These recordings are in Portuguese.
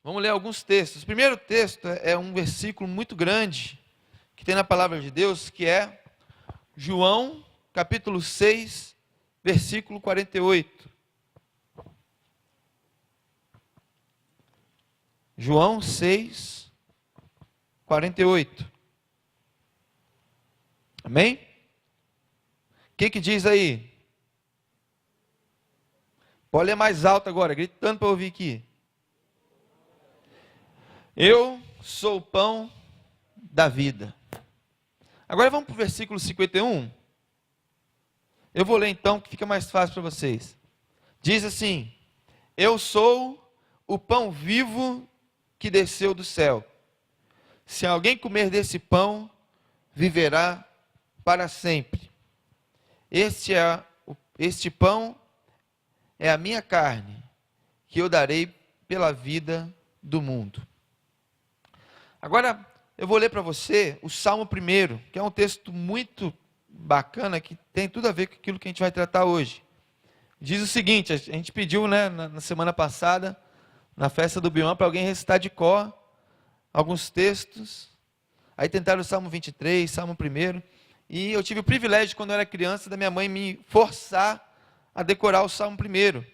Vamos ler alguns textos. O primeiro texto é um versículo muito grande que tem na palavra de Deus, que é João, capítulo 6, versículo 48. João 6, 48. Amém? O que diz aí? Pode ler mais alto agora, gritando para eu ouvir aqui. Eu sou o pão da vida. Agora vamos para o versículo 51. Eu vou ler então, que fica mais fácil para vocês. Diz assim: eu sou o pão vivo que desceu do céu. Se alguém comer desse pão, viverá para sempre. Este pão é a minha carne, que eu darei pela vida do mundo. Agora, eu vou ler para você o Salmo 1, que é um texto muito bacana, que tem tudo a ver com aquilo que a gente vai tratar hoje. Diz o seguinte, a gente pediu, né, na semana passada, na festa do Bion, para alguém recitar de cor alguns textos. Aí tentaram o Salmo 23, Salmo 1, e eu tive o privilégio, quando eu era criança, da minha mãe me forçar a decorar o Salmo 1.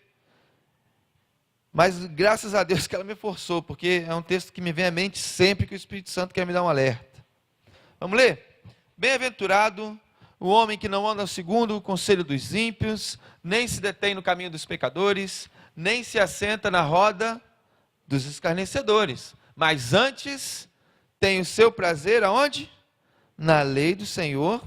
Mas graças a Deus que ela me forçou, porque é um texto que me vem à mente sempre que o Espírito Santo quer me dar um alerta. Vamos ler? Bem-aventurado o homem que não anda segundo o conselho dos ímpios, nem se detém no caminho dos pecadores, nem se assenta na roda dos escarnecedores, mas antes tem o seu prazer aonde? Na lei do Senhor,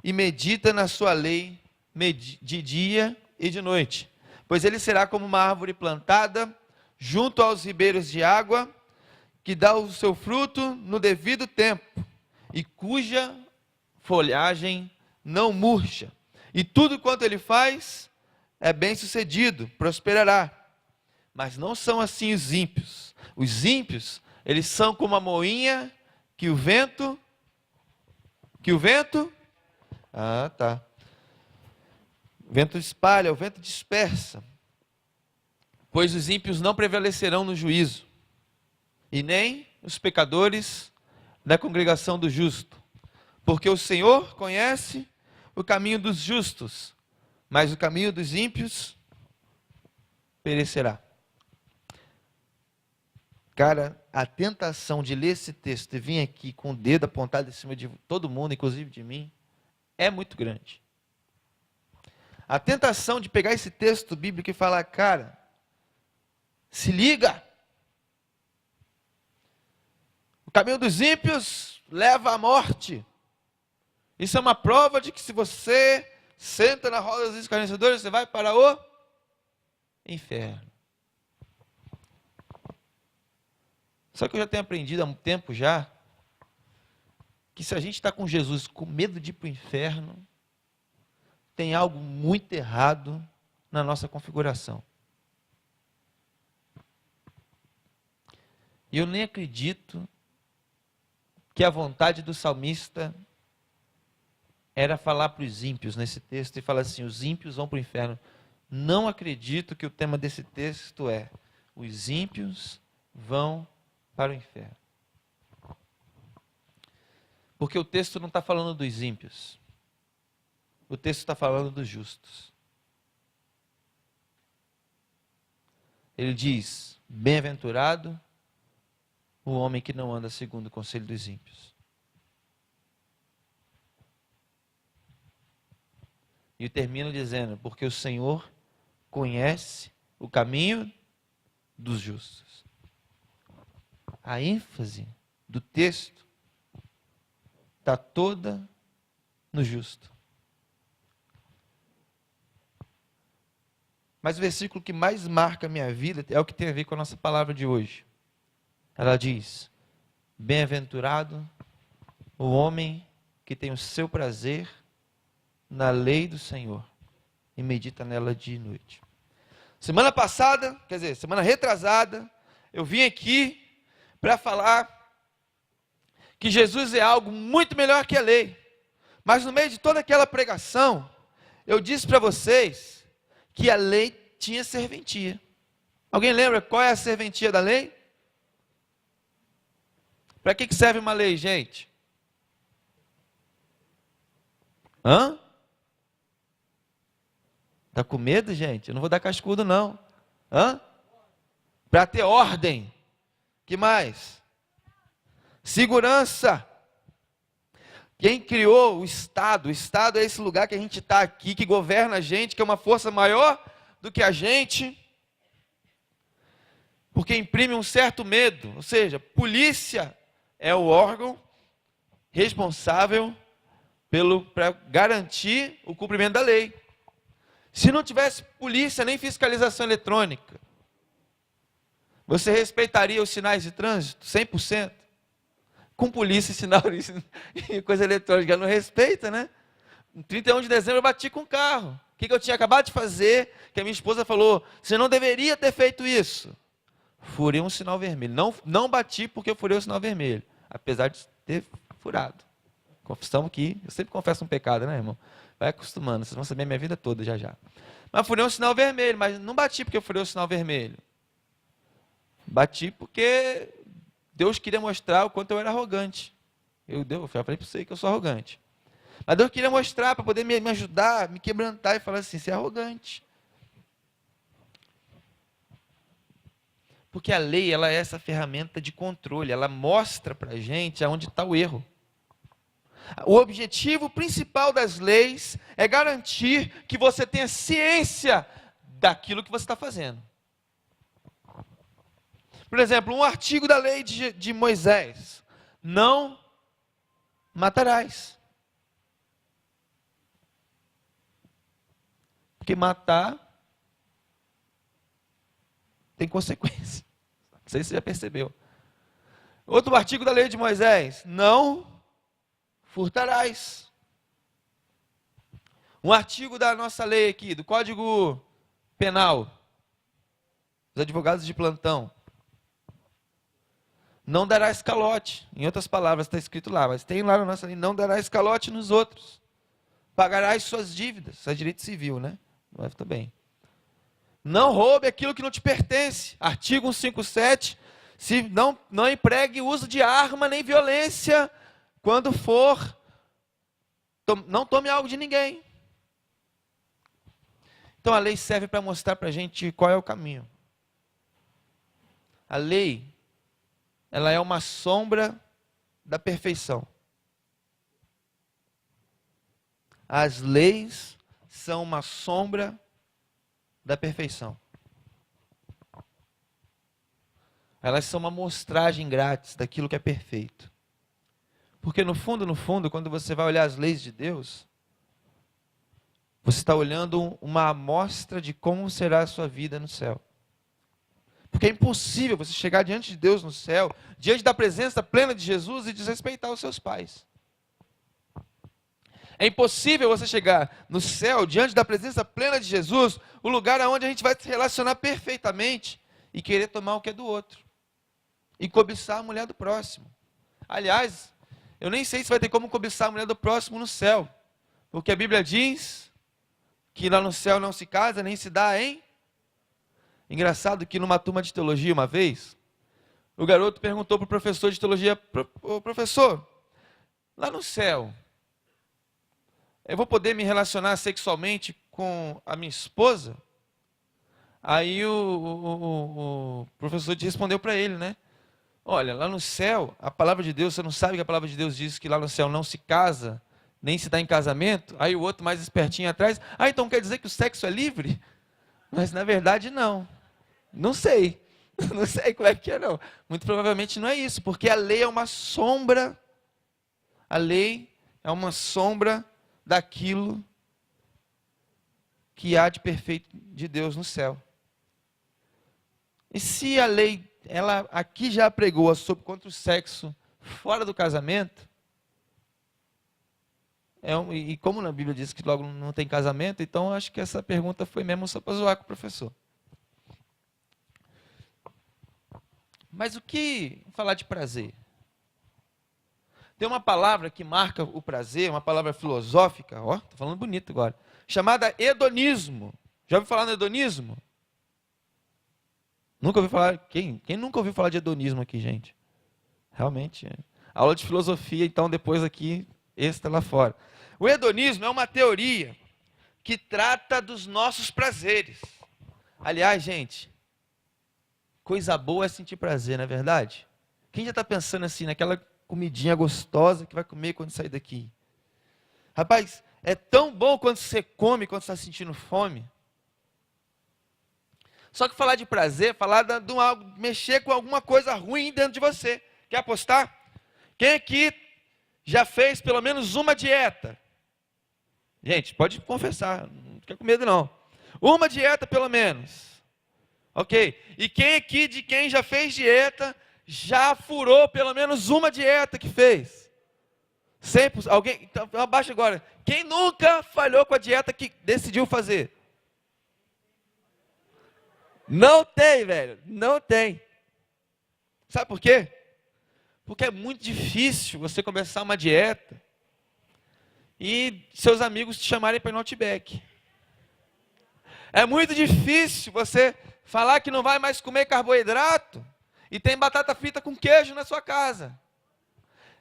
e medita na sua lei de dia e de noite. Pois ele será como uma árvore plantada junto aos ribeiros de água, que dá o seu fruto no devido tempo, e cuja folhagem não murcha. E tudo quanto ele faz é bem-sucedido, prosperará. Mas não são assim os ímpios. Os ímpios, eles são como a moinha que o vento... O vento espalha, o vento dispersa. Pois os ímpios não prevalecerão no juízo, e nem os pecadores da congregação do justo. Porque o Senhor conhece o caminho dos justos, mas o caminho dos ímpios perecerá. Cara, a tentação de ler esse texto e vir aqui com o dedo apontado em cima de todo mundo, inclusive de mim, é muito grande. A tentação de pegar esse texto bíblico e falar, cara, se liga. O caminho dos ímpios leva à morte. Isso é uma prova de que se você senta na roda dos escarnecedores, você vai para o inferno. Só que eu já tenho aprendido há um tempo já, que se a gente está com Jesus com medo de ir para o inferno, tem algo muito errado na nossa configuração. E eu nem acredito que a vontade do salmista era falar para os ímpios nesse texto e falar assim, os ímpios vão para o inferno. Não acredito que o tema desse texto é, os ímpios vão para o inferno. Porque o texto não está falando dos ímpios. O texto está falando dos justos. Ele diz, bem-aventurado o homem que não anda segundo o conselho dos ímpios. E termina dizendo, porque o Senhor conhece o caminho dos justos. A ênfase do texto está toda no justo. Mas o versículo que mais marca a minha vida é o que tem a ver com a nossa palavra de hoje. Ela diz, bem-aventurado o homem que tem o seu prazer na lei do Senhor e medita nela dia e noite. Semana passada, semana retrasada, eu vim aqui para falar que Jesus é algo muito melhor que a lei. Mas no meio de toda aquela pregação, eu disse para vocês que a lei tinha serventia. Alguém lembra qual é a serventia da lei? Para que serve uma lei, gente? Hã? Tá com medo, gente? Eu não vou dar cascudo, não. Hã? Para ter ordem. Que mais? Segurança. Quem criou o Estado? O Estado é esse lugar que a gente está aqui, que governa a gente, que é uma força maior do que a gente, porque imprime um certo medo. Ou seja, polícia é o órgão responsável para garantir o cumprimento da lei. Se não tivesse polícia nem fiscalização eletrônica, você respeitaria os sinais de trânsito 100%? Com polícia e sinal e coisa eletrônica, não respeita, né? No 31 de dezembro eu bati com o carro. O que eu tinha acabado de fazer? Que a minha esposa falou, você não deveria ter feito isso. Furei um sinal vermelho. Não bati porque eu furei o sinal vermelho. Apesar de ter furado. Confissão que, eu sempre confesso um pecado, né, irmão? Vai acostumando, vocês vão saber a minha vida toda já. Mas furei um sinal vermelho, mas não bati porque eu furei o sinal vermelho. Bati porque Deus queria mostrar o quanto eu era arrogante. Eu falei para você que eu sou arrogante. Mas Deus queria mostrar para poder me ajudar, me quebrantar e falar assim, você é arrogante. Porque a lei, ela é essa ferramenta de controle, ela mostra para a gente aonde está o erro. O objetivo principal das leis é garantir que você tenha ciência daquilo que você está fazendo. Por exemplo, um artigo da lei de Moisés: não matarás. Porque matar tem consequência. Não sei se você já percebeu. Outro artigo da lei de Moisés: não furtarás. Um artigo da nossa lei aqui, do Código Penal, os advogados de plantão: não darás calote. Em outras palavras, está escrito lá, mas tem lá na nossa lei: não darás calote nos outros. Pagarás suas dívidas. Isso é direito civil, né? Mas também. Não roube aquilo que não te pertence. Artigo 157. Se não empregue uso de arma nem violência quando for. Não tome algo de ninguém. Então a lei serve para mostrar para a gente qual é o caminho. A lei, ela é uma sombra da perfeição. As leis são uma sombra da perfeição. Elas são uma amostragem grátis daquilo que é perfeito. Porque no fundo, quando você vai olhar as leis de Deus, você está olhando uma amostra de como será a sua vida no céu. Porque é impossível você chegar diante de Deus no céu, diante da presença plena de Jesus e desrespeitar os seus pais. É impossível você chegar no céu, diante da presença plena de Jesus, o lugar onde a gente vai se relacionar perfeitamente e querer tomar o que é do outro. E cobiçar a mulher do próximo. Aliás, eu nem sei se vai ter como cobiçar a mulher do próximo no céu. Porque a Bíblia diz que lá no céu não se casa, nem se dá, hein? Engraçado que numa turma de teologia uma vez, o garoto perguntou para o professor de teologia: professor, lá no céu, eu vou poder me relacionar sexualmente com a minha esposa? Aí o professor respondeu para ele, né? Olha, lá no céu, a palavra de Deus, você não sabe que a palavra de Deus diz que lá no céu não se casa, nem se dá em casamento? Aí o outro mais espertinho atrás: então quer dizer que o sexo é livre? Mas na verdade não. Não sei. Não sei como é que é, não. Muito provavelmente não é isso, porque a lei é uma sombra. A lei é uma sombra daquilo que há de perfeito de Deus no céu. E se a lei, ela aqui já pregou sobre contra o sexo fora do casamento, e como na Bíblia diz que logo não tem casamento, então acho que essa pergunta foi mesmo só para zoar com o professor. Mas o que falar de prazer? Tem uma palavra que marca o prazer, uma palavra filosófica, estou falando bonito agora, chamada hedonismo. Já ouviu falar no hedonismo? Nunca ouviu falar? Quem nunca ouviu falar de hedonismo aqui, gente? Realmente. Aula de filosofia, então, depois aqui, extra lá fora. O hedonismo é uma teoria que trata dos nossos prazeres. Aliás, gente, coisa boa é sentir prazer, não é verdade? Quem já está pensando assim, naquela comidinha gostosa que vai comer quando sair daqui? Rapaz, é tão bom quando você come, quando você está sentindo fome. Só que falar de prazer, falar de algo, mexer com alguma coisa ruim dentro de você. Quer apostar? Quem aqui já fez pelo menos uma dieta? Gente, pode confessar, não fica com medo não. Uma dieta pelo menos. Ok? E quem aqui de quem já fez dieta, já furou pelo menos uma dieta que fez? 100%. Alguém? Então, abaixa agora. Quem nunca falhou com a dieta que decidiu fazer? Não tem, velho. Não tem. Sabe por quê? Porque é muito difícil você começar uma dieta e seus amigos te chamarem para ir no Outback. É muito difícil você falar que não vai mais comer carboidrato e tem batata frita com queijo na sua casa.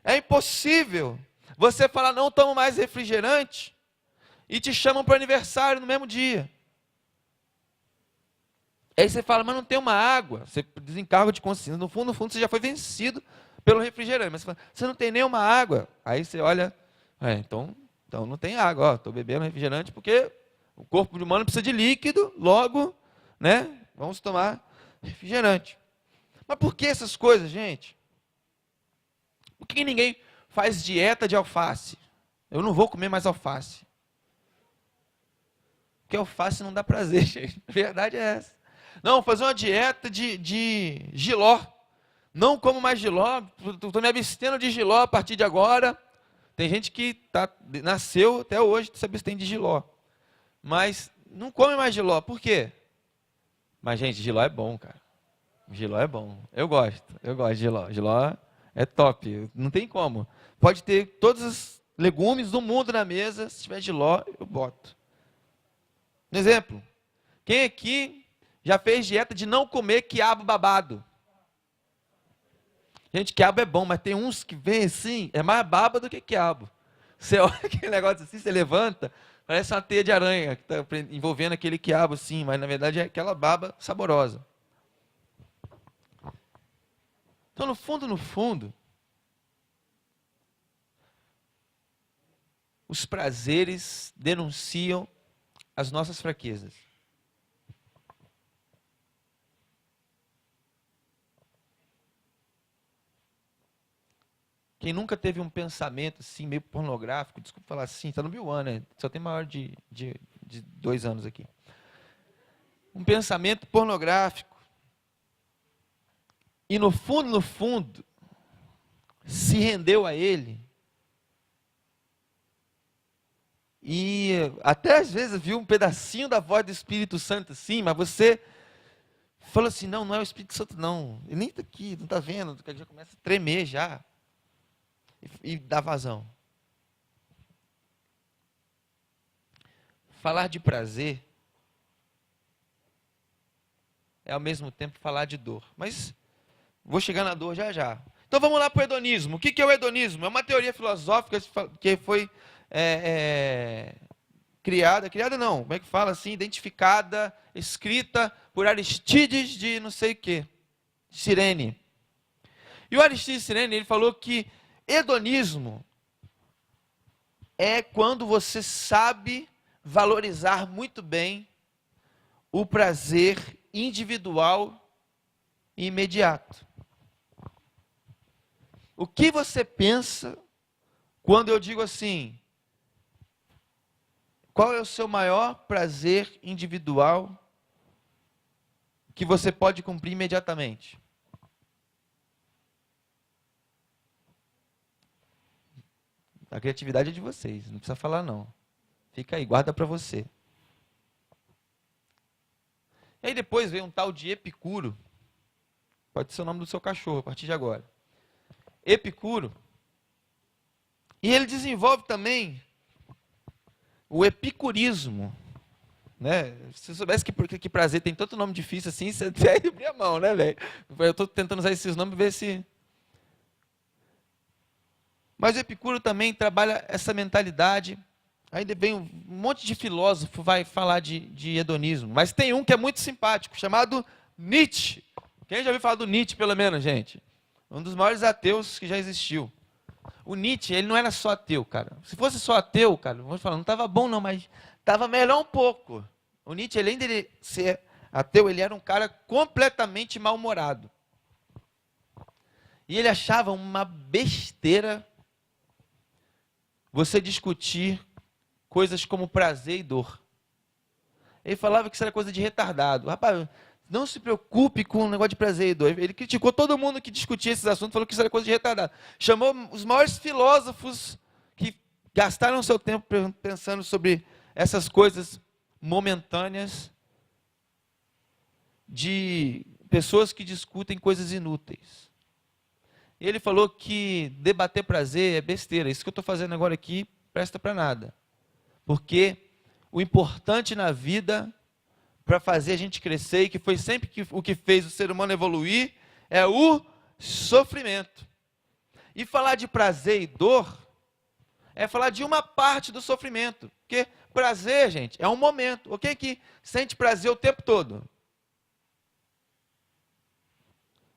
É impossível você falar não tomo mais refrigerante e te chamam para o aniversário no mesmo dia. Aí você fala, mas não tem uma água. Você desencargo de consciência. No fundo, você já foi vencido pelo refrigerante. Mas você fala, você não tem nenhuma água. Aí você olha, então não tem água. Estou bebendo refrigerante porque o corpo humano precisa de líquido, logo, né? Vamos tomar refrigerante. Mas por que essas coisas, gente? Por que ninguém faz dieta de alface? Eu não vou comer mais alface. Porque alface não dá prazer, gente. A verdade é essa. Não, fazer uma dieta de jiló. Não como mais jiló, estou me abstendo de jiló a partir de agora. Tem gente que nasceu até hoje se abstém de jiló. Mas não come mais jiló. Por quê? Mas, gente, jiló é bom, cara. Jiló é bom. Eu gosto de jiló. Jiló é top. Não tem como. Pode ter todos os legumes do mundo na mesa. Se tiver jiló, eu boto. Um exemplo. Quem aqui já fez dieta de não comer quiabo babado? Gente, quiabo é bom, mas tem uns que vem assim, é mais baba do que quiabo. Você olha aquele negócio assim, você levanta, parece uma teia de aranha que está envolvendo aquele quiabo assim, mas na verdade é aquela baba saborosa. Então, no fundo, os prazeres denunciam as nossas fraquezas. Quem nunca teve um pensamento assim, meio pornográfico, desculpa falar assim, está no Bill, né? Só tem maior de 2 anos aqui. Um pensamento pornográfico. E no fundo, se rendeu a ele. E até às vezes viu um pedacinho da voz do Espírito Santo assim, mas você falou assim, não é o Espírito Santo não. Ele nem está aqui, não está vendo, já começa a tremer já. E dá vazão. Falar de prazer é ao mesmo tempo falar de dor. Mas vou chegar na dor já. Então vamos lá para o hedonismo. O que é o hedonismo? É uma teoria filosófica que foi criada não, como é que fala assim? Identificada, escrita por Aristides de não sei o que, Cirene. E o Aristides Cirene, ele falou que hedonismo é quando você sabe valorizar muito bem o prazer individual e imediato. O que você pensa quando eu digo assim, qual é o seu maior prazer individual que você pode cumprir imediatamente? A criatividade é de vocês, não precisa falar não. Fica aí, guarda para você. E aí depois vem um tal de Epicuro. Pode ser o nome do seu cachorro a partir de agora. Epicuro. E ele desenvolve também o epicurismo. Né? Se você soubesse que prazer tem tanto nome difícil assim, você até abrir a mão, né, velho? Eu estou tentando usar esses nomes para ver se Mas o Epicuro também trabalha essa mentalidade. Aí vem um monte de filósofo vai falar de hedonismo. Mas tem um que é muito simpático, chamado Nietzsche. Quem já ouviu falar do Nietzsche, pelo menos, gente? Um dos maiores ateus que já existiu. O Nietzsche, ele não era só ateu, cara. Se fosse só ateu, cara, vamos falar, não estava bom não, mas estava melhor um pouco. O Nietzsche, além dele ser ateu, ele era um cara completamente mal-humorado. E ele achava uma besteira você discutir coisas como prazer e dor. Ele falava que isso era coisa de retardado. Rapaz, não se preocupe com o negócio de prazer e dor. Ele criticou todo mundo que discutia esses assuntos, falou que isso era coisa de retardado. Chamou os maiores filósofos que gastaram seu tempo pensando sobre essas coisas momentâneas de pessoas que discutem coisas inúteis. Ele falou que debater prazer é besteira. Isso que eu estou fazendo agora aqui presta para nada. Porque o importante na vida, para fazer a gente crescer, e que foi sempre o que fez o ser humano evoluir, é o sofrimento. E falar de prazer e dor é falar de uma parte do sofrimento. Porque prazer, gente, é um momento. Quem que sente prazer o tempo todo?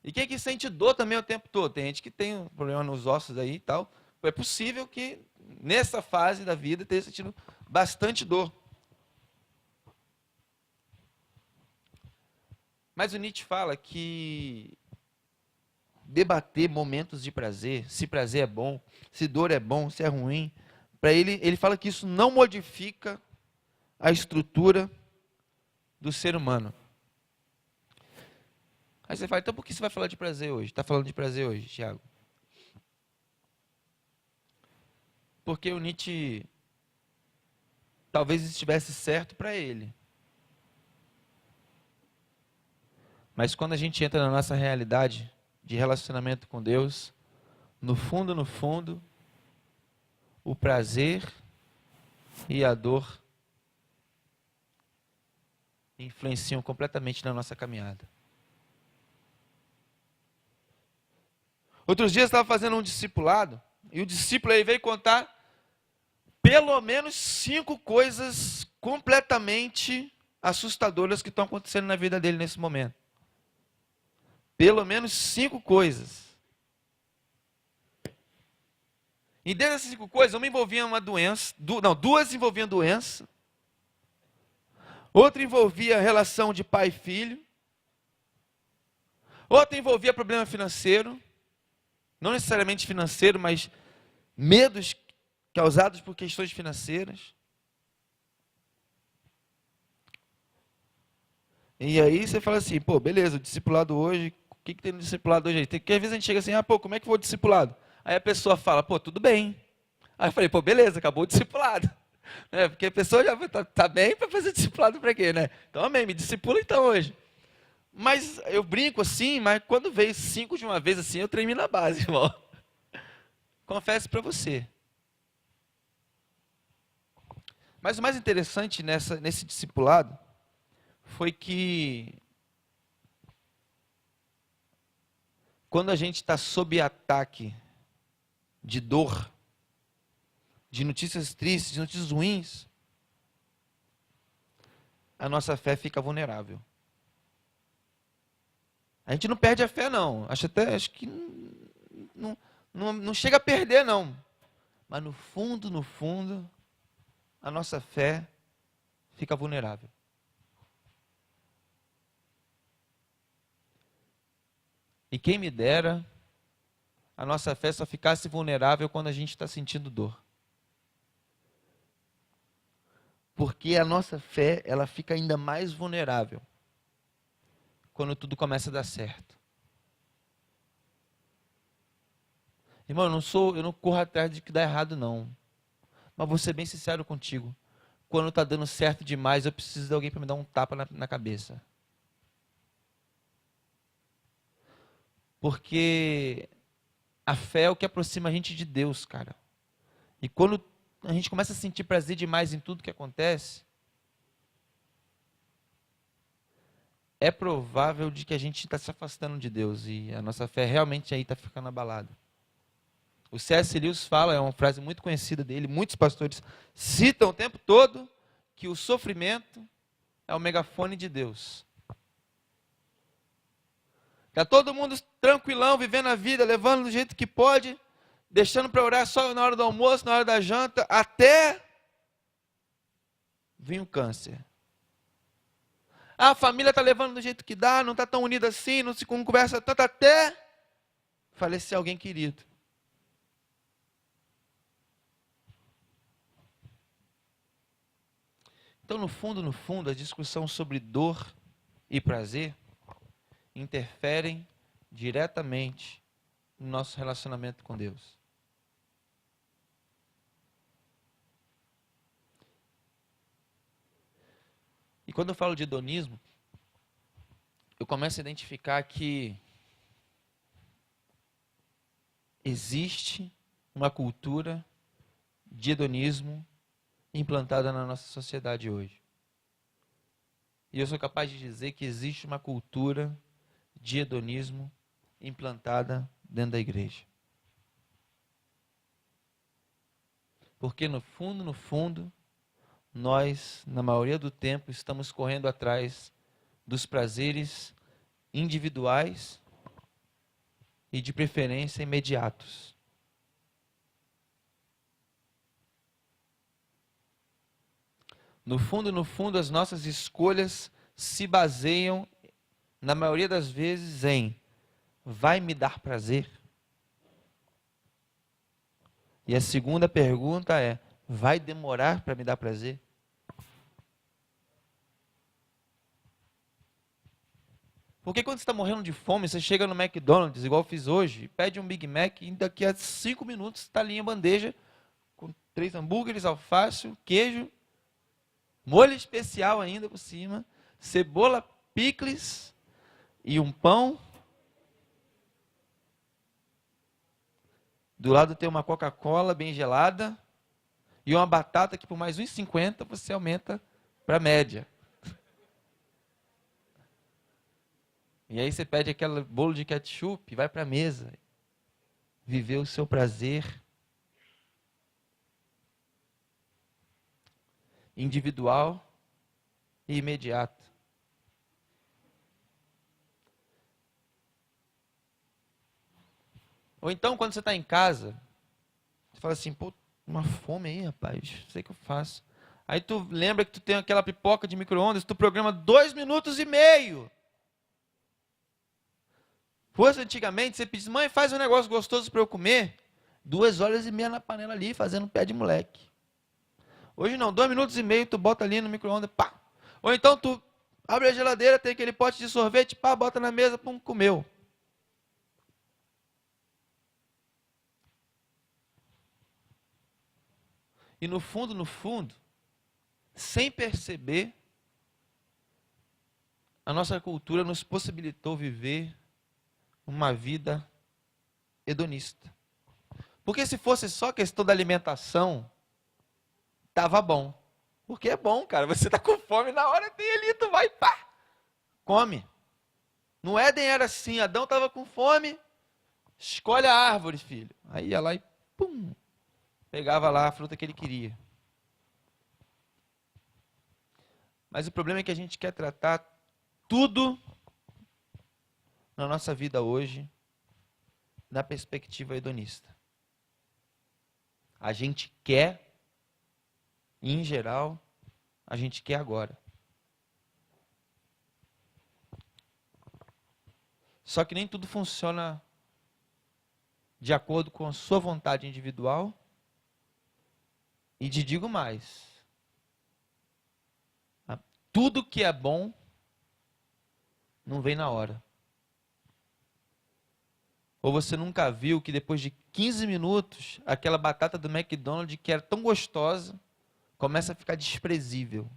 E quem que sente dor também o tempo todo? Tem gente que tem um problema nos ossos aí e tal. É possível que nessa fase da vida esteja sentindo bastante dor. Mas o Nietzsche fala que debater momentos de prazer, se prazer é bom, se dor é bom, se é ruim, para ele fala que isso não modifica a estrutura do ser humano. Aí você fala, então por que você vai falar de prazer hoje? Está falando de prazer hoje, Tiago? Porque o Nietzsche talvez estivesse certo para ele. Mas quando a gente entra na nossa realidade de relacionamento com Deus, no fundo, o prazer e a dor influenciam completamente na nossa caminhada. Outros dias eu estava fazendo um discipulado, e o discípulo aí veio contar pelo menos 5 coisas completamente assustadoras que estão acontecendo na vida dele nesse momento. Pelo menos 5 coisas. E dentro dessas 5 coisas, uma envolvia uma doença, duas envolviam doença, outra envolvia relação de pai e filho, outra envolvia problema financeiro, não necessariamente financeiro, mas medos causados por questões financeiras. E aí você fala assim, pô, beleza, o discipulado hoje, o que tem no discipulado hoje aí? Porque às vezes a gente chega assim, pô, como é que foi o discipulado? Aí a pessoa fala, pô, tudo bem. Aí eu falei, pô, beleza, acabou o discipulado. Porque a pessoa já tá bem para fazer discipulado para quê, né? Então, amém, me discipula então hoje. Mas eu brinco assim, mas quando veio 5 de uma vez assim, eu tremi na base, irmão. Confesso para você. Mas o mais interessante nesse discipulado foi que quando a gente está sob ataque de dor, de notícias tristes, de notícias ruins, a nossa fé fica vulnerável. A gente não perde a fé, não. Acho que não chega a perder, não. Mas no fundo, a nossa fé fica vulnerável. E quem me dera, a nossa fé só ficasse vulnerável quando a gente está sentindo dor. Porque a nossa fé, ela fica ainda mais vulnerável quando tudo começa a dar certo. Irmão, eu não corro atrás de que dá errado, não. Mas vou ser bem sincero contigo. Quando está dando certo demais, eu preciso de alguém para me dar um tapa na cabeça. Porque a fé é o que aproxima a gente de Deus, cara. E quando a gente começa a sentir prazer demais em tudo que acontece, é provável de que a gente está se afastando de Deus e a nossa fé realmente aí está ficando abalada. O C.S. Lewis fala, é uma frase muito conhecida dele, muitos pastores citam o tempo todo, que o sofrimento é o megafone de Deus. Está todo mundo tranquilão, vivendo a vida, levando do jeito que pode, deixando para orar só na hora do almoço, na hora da janta, até vir o câncer. A família está levando do jeito que dá, não está tão unida assim, não se conversa tanto, até falecer alguém querido. Então, no fundo, a discussão sobre dor e prazer interferem diretamente no nosso relacionamento com Deus. E quando eu falo de hedonismo, eu começo a identificar que existe uma cultura de hedonismo implantada na nossa sociedade hoje. E eu sou capaz de dizer que existe uma cultura de hedonismo implantada dentro da igreja. Porque no fundo, nós, na maioria do tempo, estamos correndo atrás dos prazeres individuais e, de preferência, imediatos. No fundo, as nossas escolhas se baseiam, na maioria das vezes, em: vai me dar prazer? E a segunda pergunta é: vai demorar para me dar prazer? Porque quando você está morrendo de fome, você chega no McDonald's, igual eu fiz hoje, pede um Big Mac e daqui a 5 minutos está ali em bandeja com 3 hambúrgueres, alface, queijo, molho especial ainda por cima, cebola, picles e um pão. Do lado tem uma Coca-Cola bem gelada e uma batata que por mais R$1,50 você aumenta para a média. E aí você pede aquele bolo de ketchup e vai para a mesa. Viver o seu prazer individual e imediato. Ou então, quando você está em casa, você fala assim: pô, uma fome aí, rapaz, não sei o que eu faço. Aí tu lembra que tu tem aquela pipoca de micro-ondas, tu programa 2 minutos e meio. Fosse antigamente, você pedia: mãe, faz um negócio gostoso para eu comer. 2 horas e meia na panela ali, fazendo pé de moleque. Hoje não, 2 minutos e meio, tu bota ali no micro-ondas, pá. Ou então tu abre a geladeira, tem aquele pote de sorvete, pá, bota na mesa, pum, comeu. E no fundo, sem perceber, a nossa cultura nos possibilitou viver uma vida hedonista. Porque se fosse só questão da alimentação, tava bom. Porque é bom, cara. Você tá com fome, na hora tem ali, tu vai, pá, come. No Éden era assim, Adão tava com fome, escolhe a árvore, filho. Aí ia lá e pum, pegava lá a fruta que ele queria. Mas o problema é que a gente quer tratar tudo na nossa vida hoje na perspectiva hedonista. A gente quer, em geral, a gente quer agora. Só que nem tudo funciona de acordo com a sua vontade individual. E te digo mais: tudo que é bom não vem na hora. Ou você nunca viu que depois de 15 minutos, aquela batata do McDonald's que era tão gostosa, começa a ficar desprezível.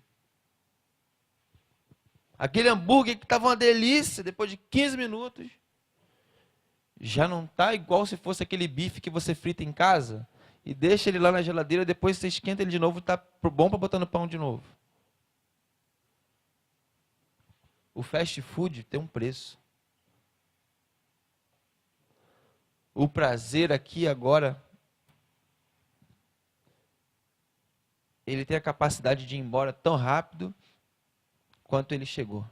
Aquele hambúrguer que estava uma delícia, depois de 15 minutos, já não está igual se fosse aquele bife que você frita em casa e deixa ele lá na geladeira, depois você esquenta ele de novo e está bom para botar no pão de novo. O fast food tem um preço. O prazer aqui agora ele tem a capacidade de ir embora tão rápido quanto ele chegou.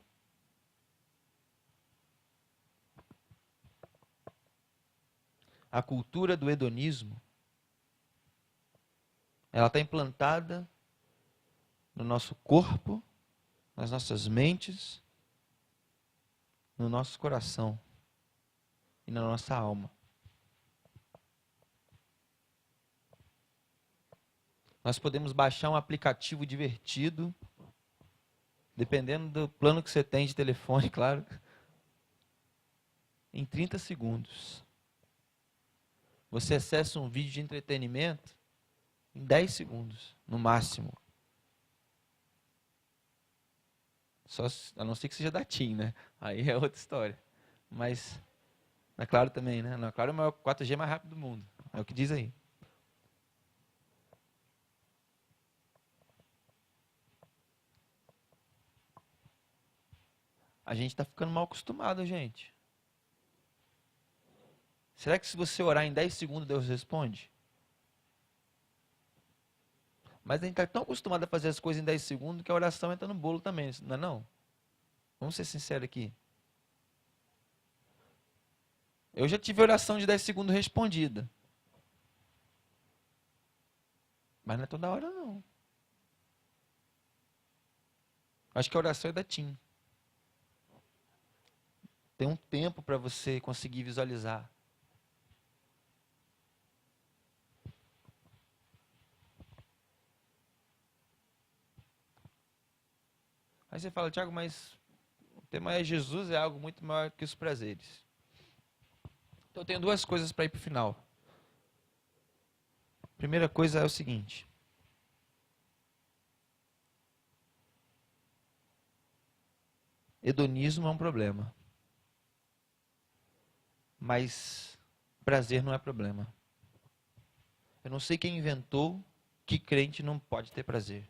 A cultura do hedonismo, ela está implantada no nosso corpo, nas nossas mentes, no nosso coração e na nossa alma. Nós podemos baixar um aplicativo divertido, dependendo do plano que você tem de telefone, claro, em 30 segundos. Você acessa um vídeo de entretenimento em 10 segundos, no máximo. Só, a não ser que seja da TIM, né? Aí é outra história. Mas, na Claro também, né? Na Claro é o maior 4G mais rápido do mundo. É o que diz aí. A gente está ficando mal acostumado, gente. Será que se você orar em 10 segundos, Deus responde? Mas a gente está tão acostumado a fazer as coisas em 10 segundos que a oração entra no bolo também, não é não? Vamos ser sinceros aqui. Eu já tive oração de 10 segundos respondida. Mas não é toda hora, não. Acho que a oração é da TIM. Tem um tempo para você conseguir visualizar. Aí você fala, Tiago, mas o tema é Jesus, é algo muito maior que os prazeres. Então eu tenho duas coisas para ir para o final. A primeira coisa é o seguinte. Hedonismo é um problema. Mas prazer não é problema. Eu não sei quem inventou que crente não pode ter prazer.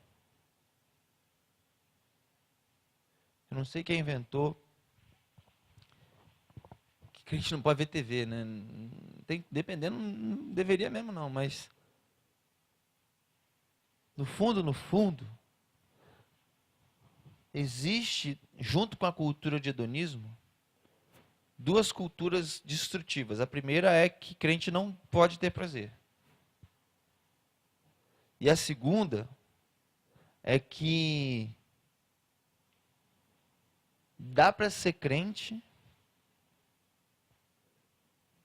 Eu não sei quem inventou que crente não pode ver TV, né? Dependendo, não deveria mesmo não, mas no fundo, existe, junto com a cultura de hedonismo, duas culturas destrutivas. A primeira é que crente não pode ter prazer. E a segunda é que dá para ser crente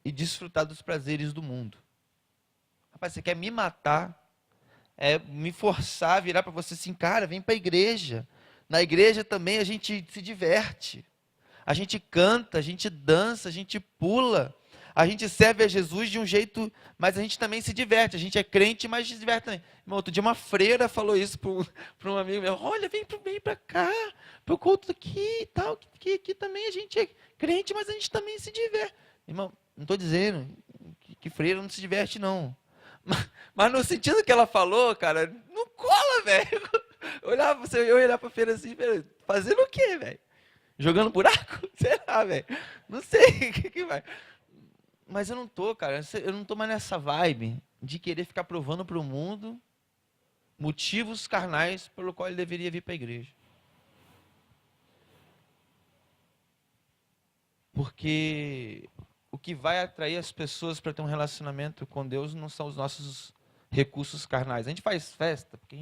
e desfrutar dos prazeres do mundo. Rapaz, você quer me matar, me forçar a virar para você assim, cara, vem para a igreja. Na igreja também a gente se diverte. A gente canta, a gente dança, a gente pula. A gente serve a Jesus de um jeito, mas a gente também se diverte. A gente é crente, mas se diverte também. Irmão, outro dia uma freira falou isso para um amigo meu. Olha, vem para cá, para o culto aqui e tal. Que aqui também a gente é crente, mas a gente também se diverte. Irmão, não estou dizendo que freira não se diverte, não. Mas no sentido que ela falou, cara, não cola, velho. Eu ia olhar para a feira assim, fazendo o quê, velho? Jogando buraco? Sei lá, velho. Não sei o que vai. Mas eu não tô, cara. Eu não tô mais nessa vibe de querer ficar provando para o mundo motivos carnais pelo qual ele deveria vir para a igreja. Porque o que vai atrair as pessoas para ter um relacionamento com Deus não são os nossos recursos carnais. A gente faz festa porque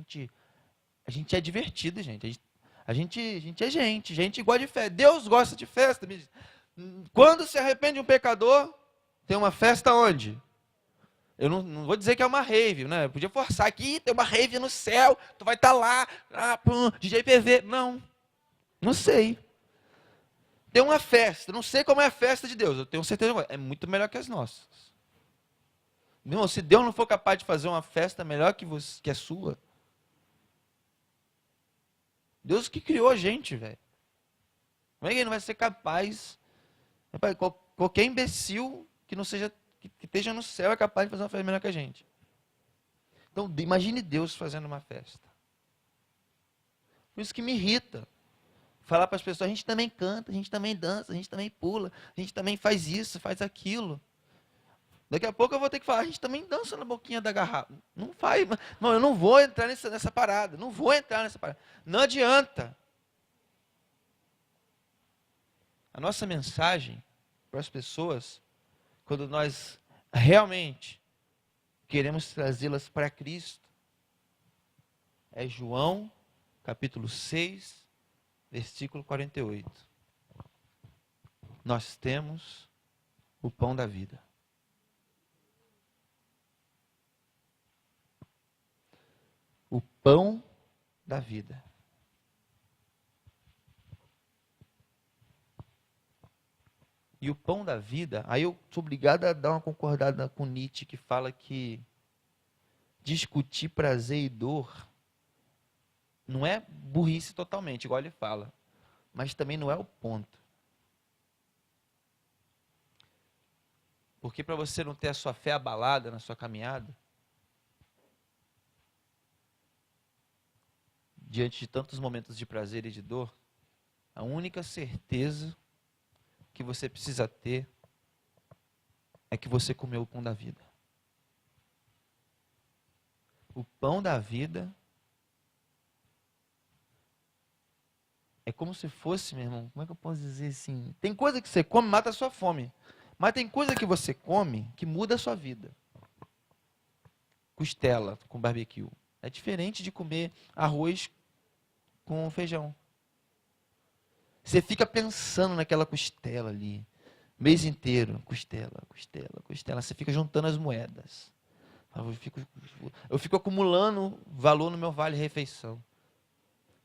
a gente é divertido, gente. A gente é gente gosta de festa. Deus gosta de festa. Quando se arrepende um pecador, tem uma festa onde? Eu não vou dizer que é uma rave, né? Eu podia forçar aqui, tem uma rave no céu, tu vai estar lá, DJ PV. Não sei. Tem uma festa, não sei como é a festa de Deus, eu tenho certeza que é muito melhor que as nossas. Meu irmão, se Deus não for capaz de fazer uma festa melhor que a sua, Deus que criou a gente, velho. Como é que ele não vai ser capaz? Qualquer imbecil que não seja, que esteja no céu é capaz de fazer uma festa melhor que a gente. Então, imagine Deus fazendo uma festa. Por isso que me irrita. Falar para as pessoas, a gente também canta, a gente também dança, a gente também pula, a gente também faz isso, faz aquilo. Daqui a pouco eu vou ter que falar, a gente também dança na boquinha da garrafa. Não faz, não, eu não vou entrar nessa parada, não vou entrar nessa parada. Não adianta. A nossa mensagem para as pessoas, quando nós realmente queremos trazê-las para Cristo, é João, capítulo 6, versículo 48. Nós temos o pão da vida. O pão da vida. E o pão da vida, aí eu sou obrigado a dar uma concordada com Nietzsche, que fala que discutir prazer e dor não é burrice totalmente, igual ele fala, mas também não é o ponto. Porque para você não ter a sua fé abalada na sua caminhada, diante de tantos momentos de prazer e de dor, a única certeza que você precisa ter é que você comeu o pão da vida. O pão da vida é como se fosse, meu irmão, como é que eu posso dizer assim? Tem coisa que você come, mata a sua fome. Mas tem coisa que você come que muda a sua vida. Costela com barbecue. É diferente de comer arroz com feijão. Você fica pensando naquela costela ali, mês inteiro, costela, costela, costela. Você fica juntando as moedas. Eu fico acumulando valor no meu vale-refeição.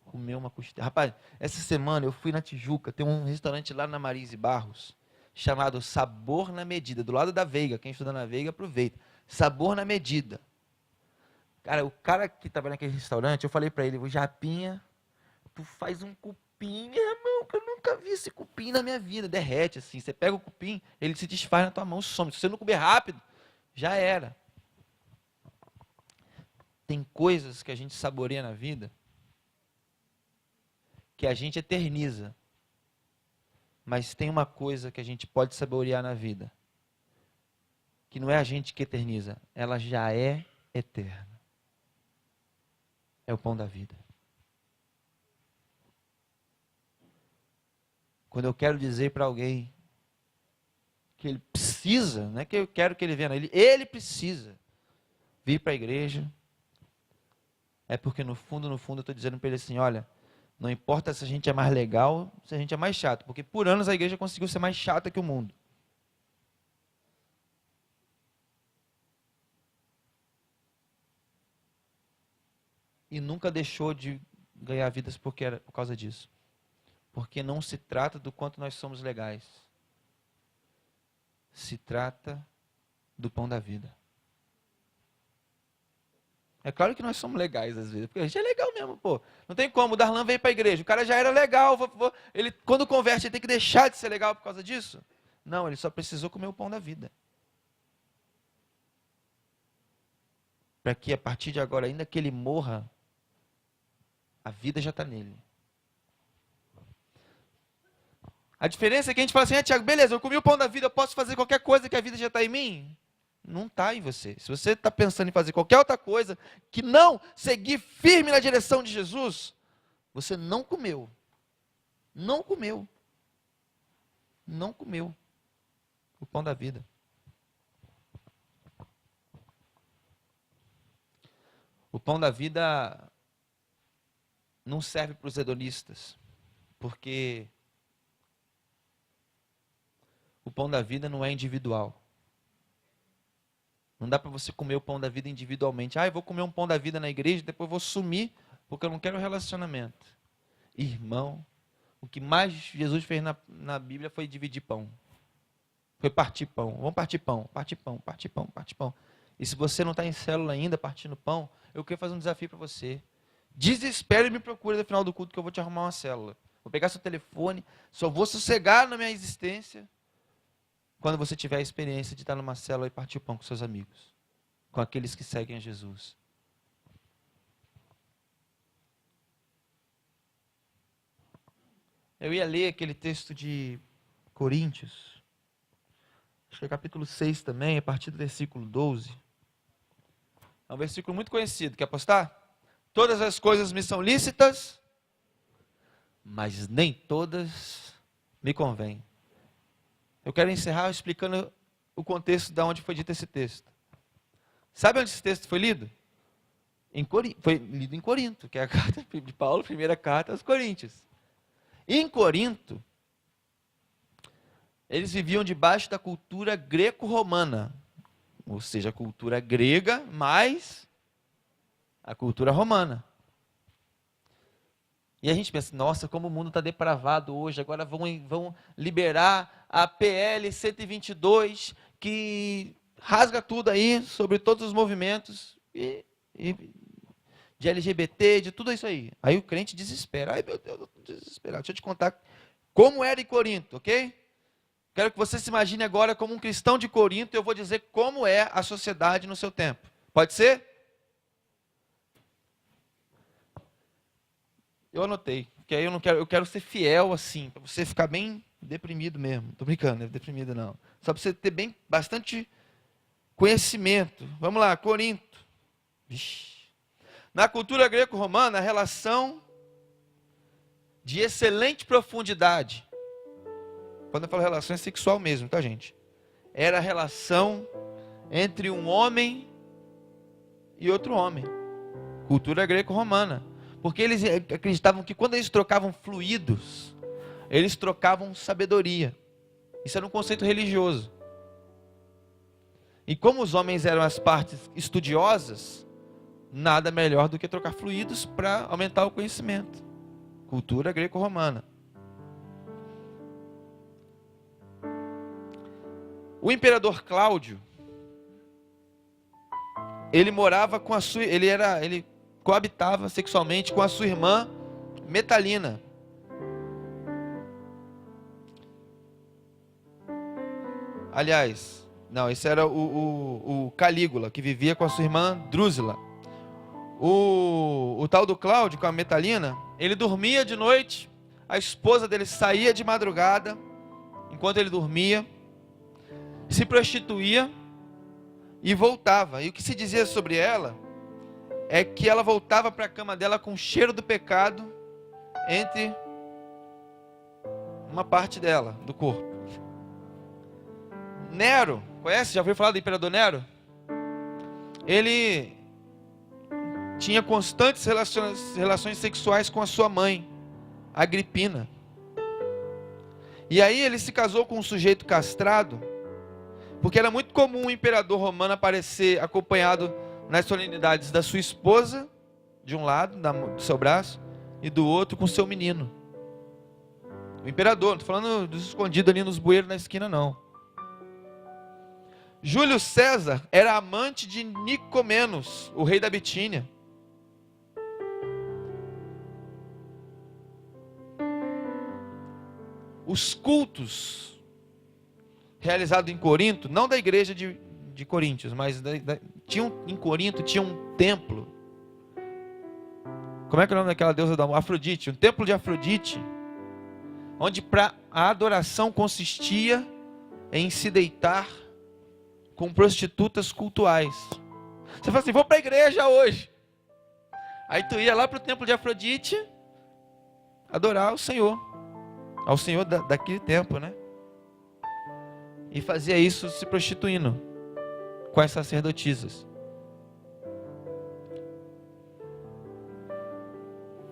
Comer uma costela. Rapaz, essa semana eu fui na Tijuca, tem um restaurante lá na Marise Barros, chamado Sabor na Medida, do lado da Veiga. Quem estuda na Veiga, aproveita. Sabor na Medida. Cara, o cara que trabalha naquele restaurante, eu falei pra ele, o Japinha, tu faz um cupim, meu irmão, que eu nunca vi esse cupim na minha vida. Derrete, assim. Você pega o cupim, ele se desfaz na tua mão, some. Se você não comer rápido, já era. Tem coisas que a gente saboreia na vida que a gente eterniza. Mas tem uma coisa que a gente pode saborear na vida, que não é a gente que eterniza, ela já é eterna. É o pão da vida. Quando eu quero dizer para alguém que ele precisa, não é que eu quero que ele venha, ele precisa vir para a igreja, é porque no fundo eu estou dizendo para ele assim, olha, não importa se a gente é mais legal, se a gente é mais chato, porque por anos a igreja conseguiu ser mais chata que o mundo. E nunca deixou de ganhar vidas porque era por causa disso. Porque não se trata do quanto nós somos legais. Se trata do pão da vida. É claro que nós somos legais às vezes, porque a gente é legal mesmo, pô. Não tem como, o Darlan veio para a igreja, o cara já era legal, ele quando converte, ele tem que deixar de ser legal por causa disso? Não, ele só precisou comer o pão da vida. Para que a partir de agora, ainda que ele morra, a vida já está nele. A diferença é que a gente fala assim, Tiago, beleza, eu comi o pão da vida, eu posso fazer qualquer coisa que a vida já está em mim? Não está em você. Se você está pensando em fazer qualquer outra coisa que não seguir firme na direção de Jesus, você não comeu. Não comeu. Não comeu o pão da vida. O pão da vida não serve para os hedonistas, porque o pão da vida não é individual. Não dá para você comer o pão da vida individualmente. Eu vou comer um pão da vida na igreja, depois vou sumir, porque eu não quero relacionamento. Irmão, o que mais Jesus fez na Bíblia foi dividir pão. Foi partir pão. Vamos partir pão, partir pão, partir pão, partir pão. E se você não está em célula ainda, partindo pão, eu quero fazer um desafio para você. Desespere e me procure no final do culto que eu vou te arrumar uma célula. Vou pegar seu telefone, só vou sossegar na minha existência quando você tiver a experiência de estar numa célula e partir o pão com seus amigos, com aqueles que seguem a Jesus. Eu ia ler aquele texto de Coríntios, acho que é capítulo 6 também, a partir do versículo 12. É um versículo muito conhecido. Quer apostar? Todas as coisas me são lícitas, mas nem todas me convêm. Eu quero encerrar explicando o contexto de onde foi dito esse texto. Sabe onde esse texto foi lido? Foi lido em Corinto, que é a carta de Paulo, primeira carta aos Coríntios. E em Corinto, eles viviam debaixo da cultura greco-romana, ou seja, a cultura grega mais a cultura romana. E a gente pensa, nossa, como o mundo está depravado hoje, agora vão liberar a PL 122, que rasga tudo aí, sobre todos os movimentos, e de LGBT, de tudo isso aí. Aí o crente desespera. Ai, meu Deus, eu estou desesperado. Deixa eu te contar como era em Corinto, ok? Quero que você se imagine agora como um cristão de Corinto, e eu vou dizer como é a sociedade no seu tempo. Pode ser? Eu anotei, porque aí eu quero ser fiel assim, para você ficar bem deprimido mesmo. Estou brincando, não é deprimido não. Só para você ter bastante conhecimento. Vamos lá, Corinto. Vixe. Na cultura greco-romana, a relação de excelente profundidade, quando eu falo relação é sexual mesmo, tá gente? Era a relação entre um homem e outro homem. Cultura greco-romana. Porque eles acreditavam que quando eles trocavam fluidos, eles trocavam sabedoria. Isso era um conceito religioso. E como os homens eram as partes estudiosas, nada melhor do que trocar fluidos para aumentar o conhecimento. Cultura greco-romana. O imperador Cláudio, ele morava com a sua, ele coabitava sexualmente com a sua irmã Metalina. Aliás, não, esse era o Calígula, que vivia com a sua irmã Drúzila. O tal do Cláudio, com a Metalina, ele dormia de noite, a esposa dele saía de madrugada, enquanto ele dormia, se prostituía e voltava. E o que se dizia sobre ela é que ela voltava para a cama dela com o cheiro do pecado entre uma parte dela, do corpo. Nero, conhece? Já ouviu falar do imperador Nero? Ele tinha constantes relações sexuais com a sua mãe, Agripina. E aí ele se casou com um sujeito castrado, porque era muito comum o imperador romano aparecer acompanhado nas solenidades da sua esposa, de um lado, do seu braço, e do outro com seu menino. O imperador, não estou falando dos escondidos ali nos bueiros na esquina, não. Júlio César era amante de Nicomenos, o rei da Bitínia. Os cultos realizados em Corinto, não da igreja de Coríntios, mas em Corinto tinha um templo. Como é que é o nome daquela deusa da Afrodite? Um templo de Afrodite, onde a adoração consistia em se deitar com prostitutas cultuais. Você fala assim, vou para a igreja hoje. Aí tu ia lá para o templo de Afrodite adorar ao Senhor daquele tempo, né? E fazia isso se prostituindo com as sacerdotisas.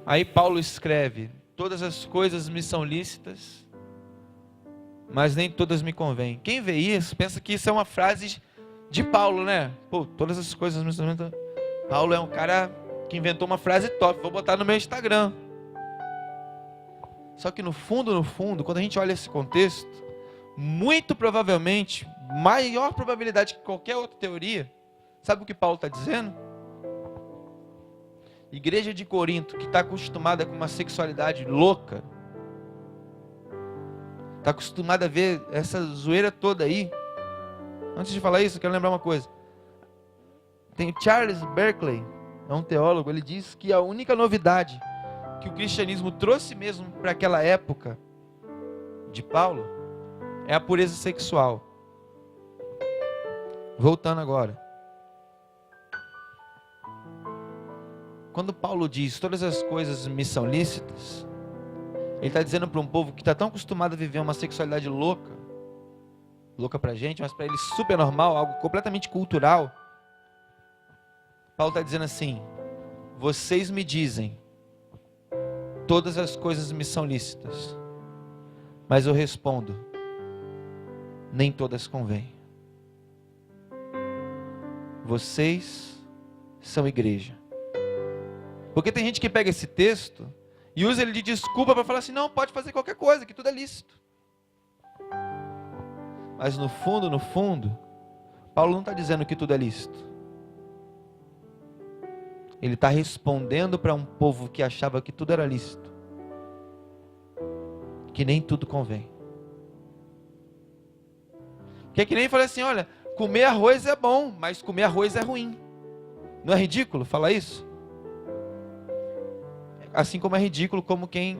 Aí Paulo escreve, todas as coisas me são lícitas, mas nem todas me convêm. Quem vê isso, pensa que isso é uma frase de Paulo, né? Pô, todas as coisas me são lícitas. Paulo é um cara que inventou uma frase top, vou botar no meu Instagram. Só que no fundo, quando a gente olha esse contexto, muito provavelmente, maior probabilidade que qualquer outra teoria, sabe o que Paulo está dizendo? Igreja de Corinto, que está acostumada com uma sexualidade louca, está acostumada a ver essa zoeira toda aí. Antes de falar isso, eu quero lembrar uma coisa. Tem Charles Berkeley, é um teólogo, ele diz que a única novidade que o cristianismo trouxe mesmo para aquela época de Paulo é a pureza sexual. Voltando agora. Quando Paulo diz todas as coisas me são lícitas, ele está dizendo para um povo que está tão acostumado a viver uma sexualidade louca para a gente, mas para eles super normal, algo completamente cultural. Paulo está dizendo assim: vocês me dizem, todas as coisas me são lícitas, mas eu respondo, nem todas convêm. Vocês são igreja. Porque tem gente que pega esse texto e usa ele de desculpa para falar assim: não, pode fazer qualquer coisa, que tudo é lícito. Mas no fundo, Paulo não está dizendo que tudo é lícito. Ele está respondendo para um povo que achava que tudo era lícito, que nem tudo convém. Que é que nem falar assim: olha, comer arroz é bom, mas comer arroz é ruim. Não é ridículo falar isso? Assim como é ridículo como quem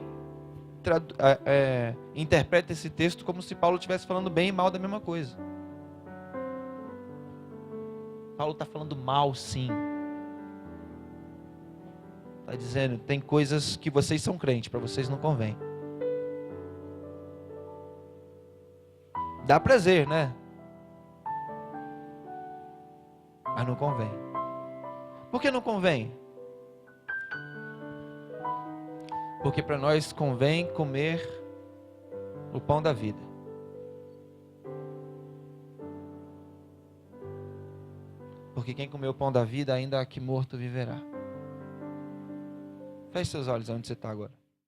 interpreta esse texto como se Paulo estivesse falando bem e mal da mesma coisa. Paulo está falando mal, sim. Está dizendo, tem coisas que vocês são crentes, para vocês não convém. Dá prazer, né? Mas não convém. Por que não convém? Porque para nós convém comer o pão da vida. Porque quem comeu o pão da vida, ainda que morto viverá. Feche seus olhos onde você está agora.